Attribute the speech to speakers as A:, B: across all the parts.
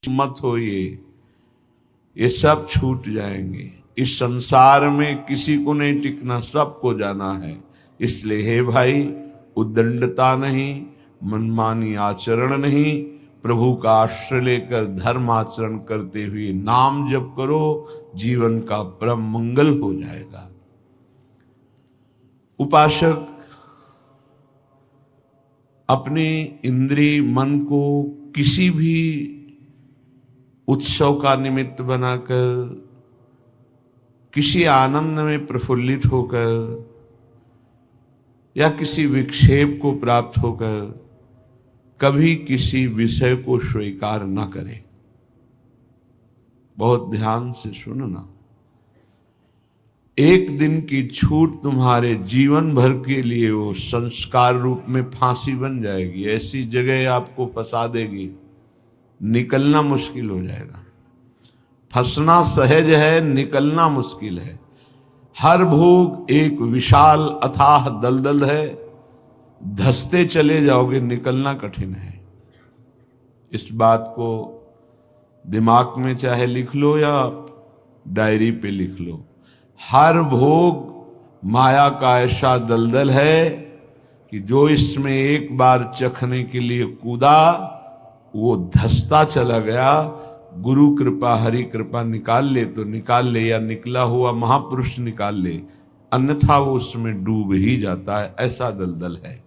A: मत हो, ये सब छूट जाएंगे। इस संसार में किसी को नहीं टिकना, सबको जाना है। इसलिए हे भाई, उद्दंडता नहीं, मनमानी आचरण नहीं, प्रभु का आश्रय लेकर धर्म आचरण करते हुए नाम जप करो, जीवन का परम मंगल हो जाएगा। उपासक अपने इंद्रिय मन को किसी भी उत्सव का निमित्त बनाकर, किसी आनंद में प्रफुल्लित होकर या किसी विक्षेप को प्राप्त होकर कभी किसी विषय को स्वीकार न करे। बहुत ध्यान से सुनना, एक दिन की छूट तुम्हारे जीवन भर के लिए वो संस्कार रूप में फांसी बन जाएगी। ऐसी जगह आपको फंसा देगी, निकलना मुश्किल हो जाएगा। फंसना सहज है, निकलना मुश्किल है। हर भोग एक विशाल अथाह दलदल है, धंसते चले जाओगे, निकलना कठिन है। इस बात को दिमाग में चाहे लिख लो या डायरी पे लिख लो। हर भोग माया का ऐसा दलदल है कि जो इसमें एक बार चखने के लिए कूदा वो धंसता चला गया। गुरु कृपा हरि कृपा निकाल ले तो निकाल ले, या निकला हुआ महापुरुष निकाल ले, अन्यथा वो उसमें डूब ही जाता है। ऐसा दलदल है।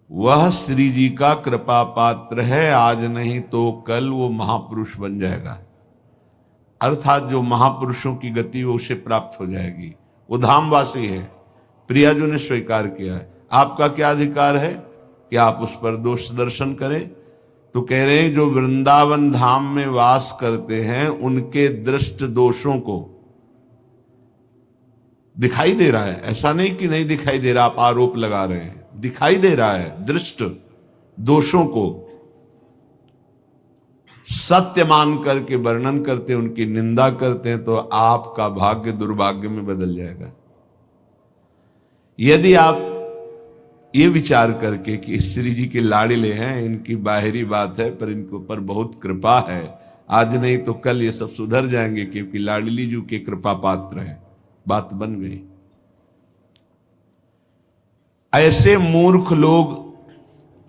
A: वह श्री जी का कृपा पात्र है, आज नहीं तो कल वो महापुरुष बन जाएगा। अर्थात जो महापुरुषों की गति वो उसे प्राप्त हो जाएगी। वो धामवासी है, प्रियाजू ने स्वीकार किया है। आपका क्या अधिकार है कि आप उस पर दोष दर्शन करें? तो कह रहे हैं जो वृंदावन धाम में वास करते हैं उनके दृष्ट दोषों को दिखाई दे रहा है। ऐसा नहीं कि नहीं दिखाई दे रहा, आप आरोप लगा रहे हैं, दिखाई दे रहा है। दृष्ट दोषों को सत्य मान करके वर्णन करते, उनकी निंदा करते हैं, तो आपका भाग्य दुर्भाग्य में बदल जाएगा। यदि आप ये विचार करके कि श्री जी के लाड़िले हैं, इनकी बाहरी बात है पर इनको पर बहुत कृपा है, आज नहीं तो कल ये सब सुधर जाएंगे क्योंकि लाडली जी के कृपा पात्र हैं, बात बन गई। ऐसे मूर्ख लोग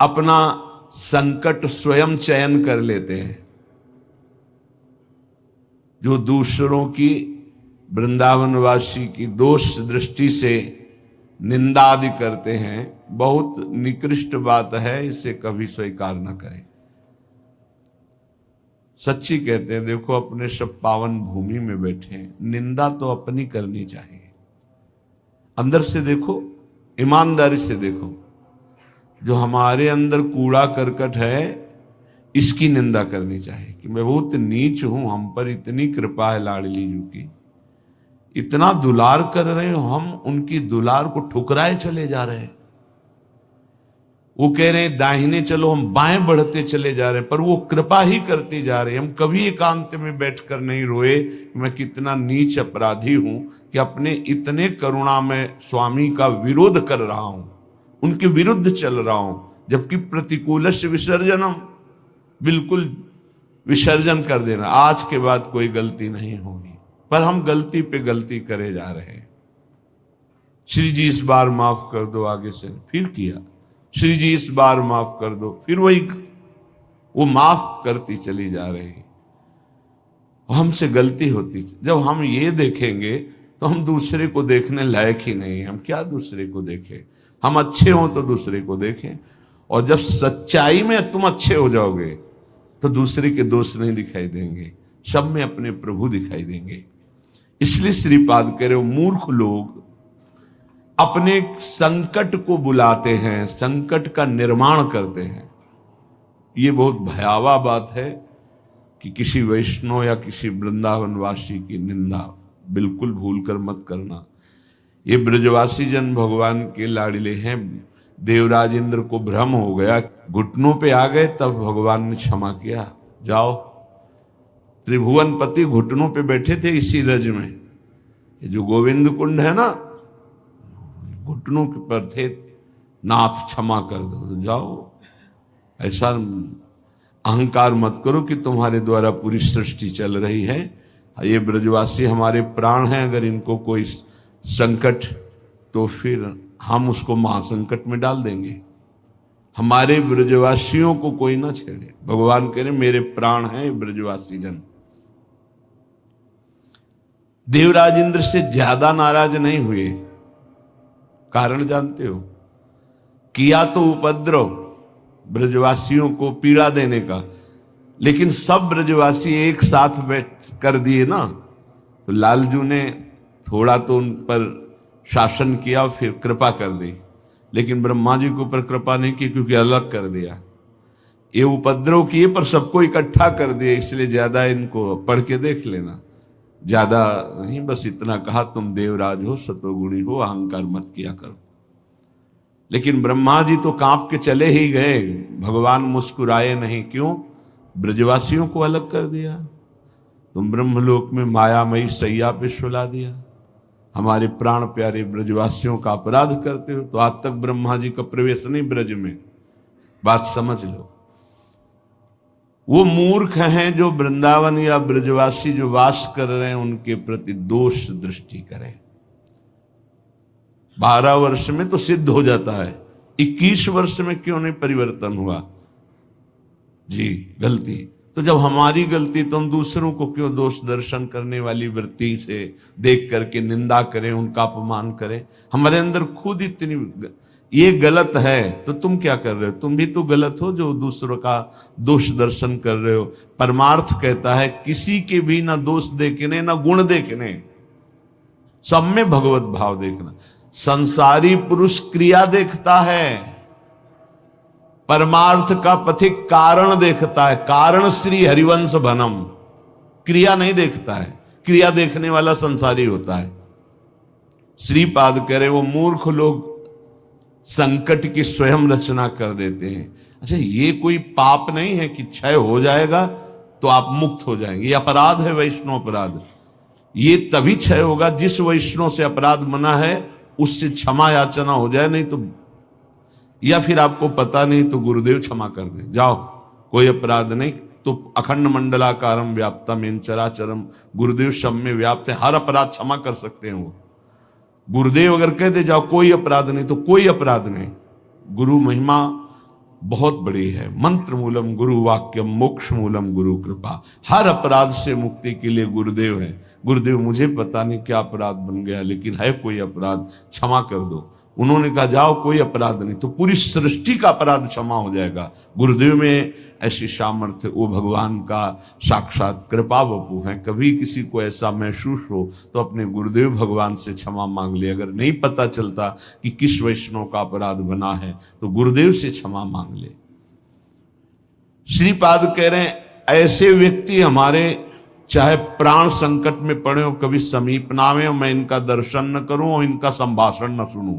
A: अपना संकट स्वयं चयन कर लेते हैं। जो दूसरों की, वृंदावनवासी की दोष दृष्टि से निंदा आदि करते हैं, बहुत निकृष्ट बात है, इसे कभी स्वीकार न करें। सच्ची कहते हैं, देखो अपने सब पावन भूमि में बैठे हैं, निंदा तो अपनी करनी चाहिए। अंदर से देखो, ईमानदारी से देखो, जो हमारे अंदर कूड़ा करकट है इसकी निंदा करनी चाहिए कि मैं बहुत नीच हूं, हम पर इतनी कृपा है लाडली जी की, इतना दुलार कर रहे हो, हम उनकी दुलार को ठुकराए चले जा रहे हैं। वो कह रहे हैं दाहिने चलो, हम बाएं बढ़ते चले जा रहे हैं, पर वो कृपा ही करते जा रहे हैं। हम कभी एकांत में बैठकर नहीं रोए मैं कितना नीच अपराधी हूं कि अपने इतने करुणा में स्वामी का विरोध कर रहा हूं, उनके विरुद्ध चल रहा हूं, जबकि प्रतिकूलस्य विसर्जनम, बिल्कुल विसर्जन कर देना, आज के बाद कोई गलती नहीं होगी। पर हम गलती पे गलती करे जा रहे हैं। श्री जी इस बार माफ कर दो, आगे से फिर किया, श्री जी इस बार माफ कर दो, फिर वही वो माफ करती चली जा रही। हमसे गलती होती। जब हम ये देखेंगे तो हम दूसरे को देखने लायक ही नहीं। हम क्या दूसरे को देखें? हम अच्छे हों तो दूसरे को देखें, और जब सच्चाई में तुम अच्छे हो जाओगे तो दूसरे के दोष नहीं दिखाई देंगे, सब में अपने प्रभु दिखाई देंगे। इसलिए श्रीपाद कह रहे हो, मूर्ख लोग अपने संकट को बुलाते हैं, संकट का निर्माण करते हैं। ये बहुत भयावह बात है कि किसी वैष्णव या किसी वृंदावनवासी की निंदा बिल्कुल भूल कर मत करना। ये ब्रजवासी जन भगवान के लाड़िले हैं। देवराज इंद्र को भ्रम हो गया, घुटनों पे आ गए, तब भगवान ने क्षमा किया। जाओ, त्रिभुवनपति घुटनों पे बैठे थे इसी रज में। ये जो गोविंद कुंड है ना, घुटनों के पर थे, नाथ क्षमा कर दो, जाओ। ऐसा अहंकार मत करो कि तुम्हारे द्वारा पूरी सृष्टि चल रही है। ये ब्रजवासी हमारे प्राण हैं, अगर इनको कोई संकट तो फिर हम उसको महासंकट में डाल देंगे। हमारे ब्रजवासियों को कोई ना छेड़े। भगवान कह रहे मेरे प्राण हैं ब्रजवासी जन। देवराज इंद्र से ज्यादा नाराज नहीं हुए। कारण जानते हो? किया तो उपद्रव ब्रजवासियों को पीड़ा देने का, लेकिन सब ब्रजवासी एक साथ बैठ कर दिए ना, तो लालजू ने थोड़ा तो उन पर शासन किया, फिर कृपा कर दी। लेकिन ब्रह्मा जी के ऊपर कृपा नहीं की, क्योंकि अलग कर दिया। ये उपद्रव किए पर सबको इकट्ठा कर दिए, इसलिए ज्यादा इनको पढ़ के देख लेना। ज्यादा नहीं, बस इतना कहा तुम देवराज हो, सतोगुणी हो, अहंकार मत किया करो। लेकिन ब्रह्मा जी तो कांप के चले ही गए, भगवान मुस्कुराए नहीं। क्यों? ब्रजवासियों को अलग कर दिया। तुम ब्रह्मलोक में मायामयी सैया पे सुला दिया, हमारे प्राण प्यारे ब्रजवासियों का अपराध करते हो। तो आज तक ब्रह्मा जी का प्रवेश नहीं ब्रज में, बात समझ लो। वो मूर्ख हैं जो वृंदावन या ब्रजवासी जो वास कर रहे हैं उनके प्रति दोष दृष्टि करें। 12 वर्ष में तो सिद्ध हो जाता है, 21 वर्ष में क्यों नहीं परिवर्तन हुआ? जी गलती तो जब हमारी गलती, तो हम दूसरों को क्यों दोष दर्शन करने वाली वृत्ति से देख करके निंदा करें, उनका अपमान करें? हमारे अंदर खुद इतनी ये गलत है, तो तुम क्या कर रहे हो? तुम भी तो गलत हो जो दूसरों का दोष दर्शन कर रहे हो। परमार्थ कहता है किसी के भी ना दोष देखने ना गुण देखने, सब में भगवत भाव देखना। संसारी पुरुष क्रिया देखता है, परमार्थ का पथिक कारण देखता है। कारण श्री हरिवंश भनम, क्रिया नहीं देखता है। क्रिया देखने वाला संसारी होता है। श्रीपाद कह रहे वो मूर्ख लोग संकट की स्वयं रचना कर देते हैं। अच्छा, ये कोई पाप नहीं है कि क्षय हो जाएगा तो आप मुक्त हो जाएंगे। ये अपराध है, वैष्णव अपराध। ये तभी क्षय होगा जिस वैष्णव से अपराध मना है उससे क्षमा याचना हो जाए, नहीं तो, या फिर आपको पता नहीं तो गुरुदेव क्षमा कर दे, जाओ कोई अपराध नहीं। तो अखंड मंडलाकारम व्याप्तम इन चराचरम, गुरुदेव सब में व्याप्त है, हर अपराध क्षमा कर सकते हैं वो। गुरुदेव अगर कह दे जाओ कोई अपराध नहीं, तो कोई अपराध नहीं। गुरु महिमा बहुत बड़ी है। मंत्र मूलम गुरु वाक्यम, मोक्ष मूलम गुरु कृपा। हर अपराध से मुक्ति के लिए गुरुदेव है। गुरुदेव मुझे पता नहीं क्या अपराध बन गया, लेकिन है कोई अपराध, क्षमा कर दो। उन्होंने कहा जाओ कोई अपराध नहीं, तो पूरी सृष्टि का अपराध क्षमा हो जाएगा। गुरुदेव में ऐसी सामर्थ्य, वो भगवान का साक्षात कृपा वपु है। कभी किसी को ऐसा महसूस हो तो अपने गुरुदेव भगवान से क्षमा मांग ले। अगर नहीं पता चलता कि किस वैष्णव का अपराध बना है तो गुरुदेव से क्षमा मांग ले। श्रीपाद कह रहे हैं ऐसे व्यक्ति हमारे चाहे प्राण संकट में पड़े हो, कभी समीप ना आवे, मैं इनका दर्शन न करूं और इनका संभाषण न सुनूं।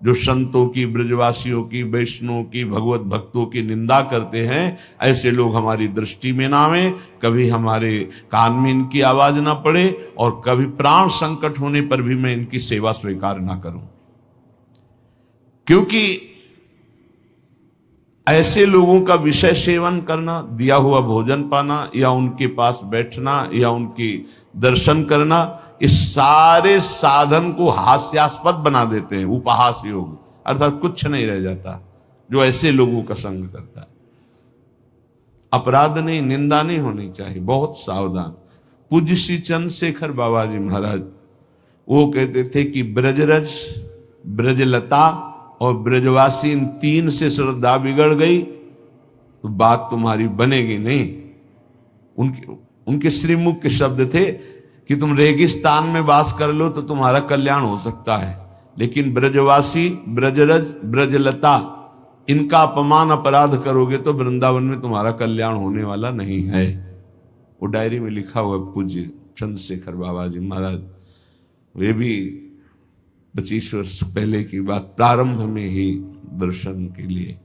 A: जो संतों की, ब्रजवासियों की, वैष्णव की, भगवत भक्तों की निंदा करते हैं, ऐसे लोग हमारी दृष्टि में ना आवे, कभी हमारे कान में इनकी आवाज ना पड़े, और कभी प्राण संकट होने पर भी मैं इनकी सेवा स्वीकार ना करूं। क्योंकि ऐसे लोगों का विषय सेवन करना, दिया हुआ भोजन पाना, या उनके पास बैठना, या उनकी दर्शन करना, इस सारे साधन को हास्यास्पद बना देते हैं। उपहास योग, अर्थात कुछ नहीं रह जाता जो ऐसे लोगों का संग करता है। अपराध नहीं, निंदा नहीं होनी चाहिए, बहुत सावधान। पूज्य श्री चंद्रशेखर बाबा जी महाराज वो कहते थे कि ब्रजरज, ब्रजलता और ब्रजवासी, इन 3 से श्रद्धा बिगड़ गई तो बात तुम्हारी बनेगी नहीं। उनके श्रीमुख के शब्द थे कि तुम रेगिस्तान में वास कर लो तो तुम्हारा कल्याण हो सकता है, लेकिन ब्रजवासी, ब्रजरज, ब्रजलता, इनका अपमान अपराध करोगे तो वृंदावन में तुम्हारा कल्याण होने वाला नहीं है। वो डायरी में लिखा हुआ पूज्य चंद्रशेखर बाबा जी महाराज। वे भी 25 वर्ष पहले की बात, प्रारंभ में ही दर्शन के लिए।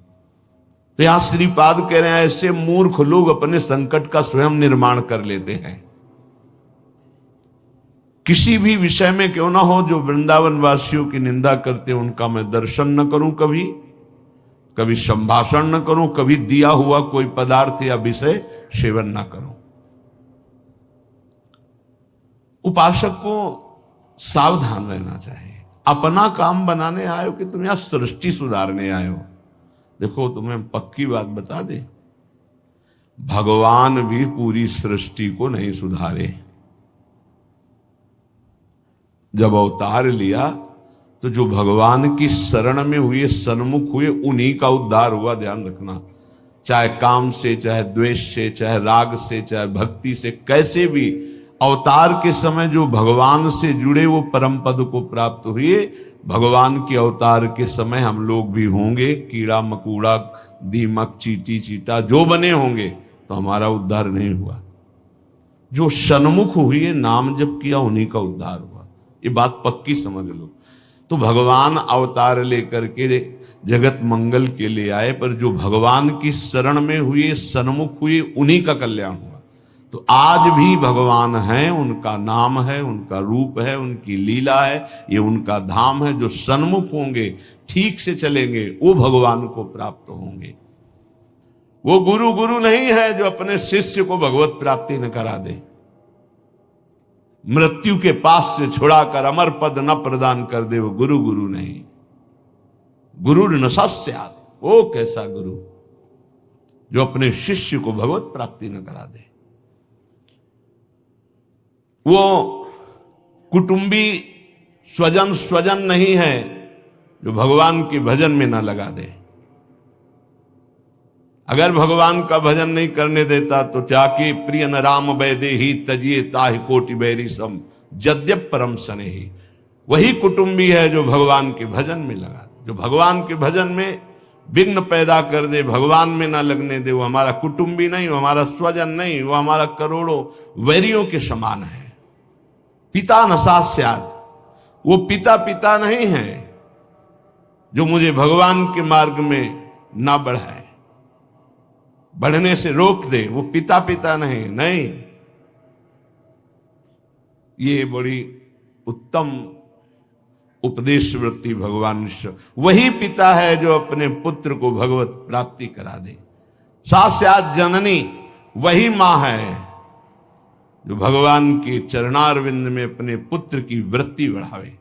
A: तो यहां श्रीपाद कह रहे हैं ऐसे मूर्ख लोग अपने संकट का स्वयं निर्माण कर लेते हैं। किसी भी विषय में क्यों ना हो, जो वृंदावन वासियों की निंदा करते उनका मैं दर्शन न करूं कभी, कभी संभाषण न करूं, कभी दिया हुआ कोई पदार्थ या विषय सेवन न करूं। उपासक को सावधान रहना चाहिए। अपना काम बनाने आए हो कि तुम यहां सृष्टि सुधारने आए हो? देखो तुम्हें पक्की बात बता दे, भगवान भी पूरी सृष्टि को नहीं सुधारे। जब अवतार लिया तो जो भगवान की शरण में हुए, सन्मुख हुए, उन्हीं का उद्धार हुआ। ध्यान रखना, चाहे काम से, चाहे द्वेष से, चाहे राग से, चाहे भक्ति से, कैसे भी अवतार के समय जो भगवान से जुड़े वो परम पद को प्राप्त हुए। भगवान के अवतार के समय हम लोग भी होंगे, कीड़ा मकोड़ा, दीमक, चींटी चीटा जो बने होंगे, तो हमारा उद्धार नहीं हुआ। जो सन्मुख हुए, नाम जप किया, उन्हीं का उद्धार हुआ। ये बात पक्की समझ लो। तो भगवान अवतार लेकर के जगत मंगल के लिए आए, पर जो भगवान की शरण में हुए, सन्मुख हुए, उन्हीं का कल्याण हुआ। तो आज भी भगवान हैं, उनका नाम है, उनका रूप है, उनकी लीला है, ये उनका धाम है। जो सन्मुख होंगे, ठीक से चलेंगे, वो भगवान को प्राप्त होंगे। वो गुरु नहीं है जो अपने शिष्य को भगवत प्राप्ति न करा दे, मृत्यु के पास से छुड़ाकर अमर पद न प्रदान कर दे। वो गुरु नहीं। गुरु न सस्यात्, वो कैसा गुरु जो अपने शिष्य को भगवत प्राप्ति न करा दे। वो कुटुंबी स्वजन नहीं है जो भगवान के भजन में ना लगा दे। अगर भगवान का भजन नहीं करने देता तो जाके प्रिय न राम वैदे ही तजिए ताहि कोटि बैरी सम जद्यप परम सने ही। वही कुटुंबी है जो भगवान के भजन में लगा दे। जो भगवान के भजन में विघ्न पैदा कर दे, भगवान में ना लगने दे, वो हमारा कुटुंबी नहीं, वो हमारा स्वजन नहीं, वो हमारा करोड़ों वैरियों के समान है। पिता न सास्यात्, वो पिता नहीं है जो मुझे भगवान के मार्ग में ना बढ़ाए, बढ़ने से रोक दे। वो पिता नहीं। ये बड़ी उत्तम उपदेश वृत्ति भगवान वही पिता है जो अपने पुत्र को भगवत प्राप्ति करा दे। सास्यात् जननी, वही मां है जो भगवान के चरणारविंद में अपने पुत्र की वृत्ति बढ़ावे।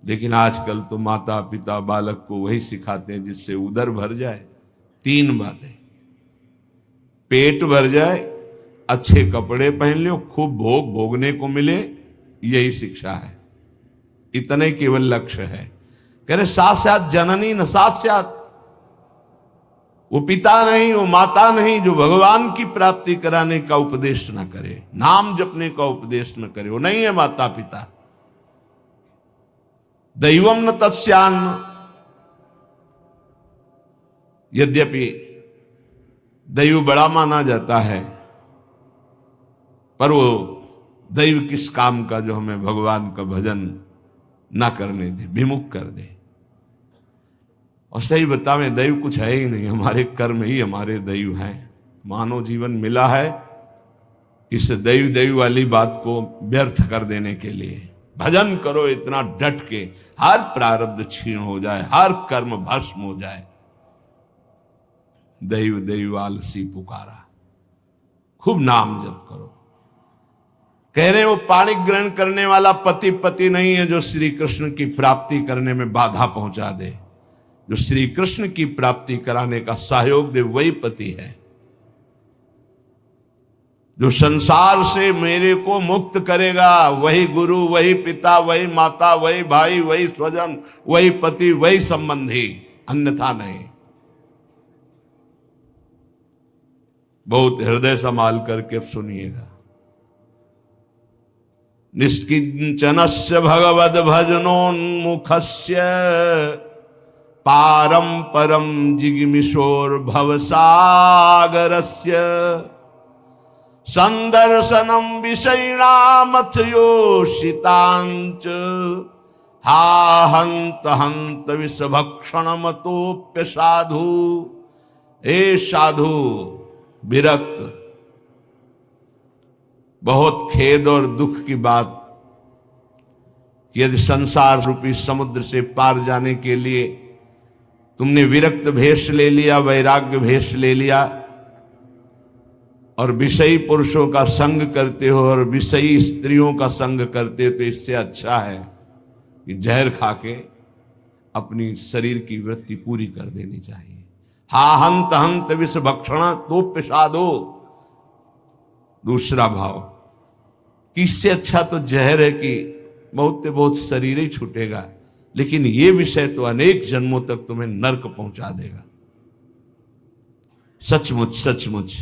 A: लेकिन आजकल तो माता पिता बालक को वही सिखाते हैं जिससे उदर भर जाए। 3 बातें, पेट भर जाए, अच्छे कपड़े पहन लो, खूब भोग भोगने को मिले, यही शिक्षा है। इतने केवल लक्ष्य है। कह रहे सास्यात् जननी न सास्यात्, वो पिता नहीं, वो माता नहीं जो भगवान की प्राप्ति कराने का उपदेश न करे, नाम जपने का उपदेश न करे, वो नहीं है माता पिता। दैवम न तस्यान्न, यद्यपि दैव बड़ा माना जाता है, पर वो दैव किस काम का जो हमें भगवान का भजन ना करने दे, विमुख कर दे। और सही बतावे, दैव कुछ है ही नहीं, हमारे कर्म ही हमारे दैव हैं। मानव जीवन मिला है इस दैव वाली बात को व्यर्थ कर देने के लिए। भजन करो इतना डट के, हर प्रारब्ध क्षीण हो जाए, हर कर्म भस्म हो जाए। दैव आलसी पुकारा, खूब नाम जप करो। कह रहे वो पाणी ग्रहण करने वाला पति नहीं है जो श्री कृष्ण की प्राप्ति करने में बाधा पहुंचा दे। जो श्री कृष्ण की प्राप्ति कराने का सहयोग दे, वही पति है। जो संसार से मेरे को मुक्त करेगा, वही गुरु, वही पिता, वही माता, वही भाई, वही स्वजन, वही पति, वही संबंधी, अन्यथा नहीं। बहुत हृदय संभाल करके अब सुनिएगा। निष्किंचनस्य भगवद भजनोन्मुखस्य पारम परम जिगमिशोर भवसागरस्य संदर्शनम विषयिणामथ योषितांच हा हंत हंत विषभक्षणमतोप्य साधु। हे साधु विरक्त, बहुत खेद और दुख की बात, यदि संसार रूपी समुद्र से पार जाने के लिए तुमने विरक्त भेष ले लिया, वैराग्य भेष ले लिया और विषयी पुरुषों का संग करते हो और विषयी स्त्रियों का संग करते हो, तो इससे अच्छा है कि जहर खा के अपनी शरीर की वृत्ति पूरी कर देनी चाहिए। हा हंत हंत विष भक्षण तो पिशादो, दूसरा भाव कि इससे अच्छा तो जहर है कि बहुत से बहुत शरीर ही छूटेगा, लेकिन ये विषय तो अनेक जन्मों तक तुम्हें नरक पहुंचा देगा। सचमुच सचमुच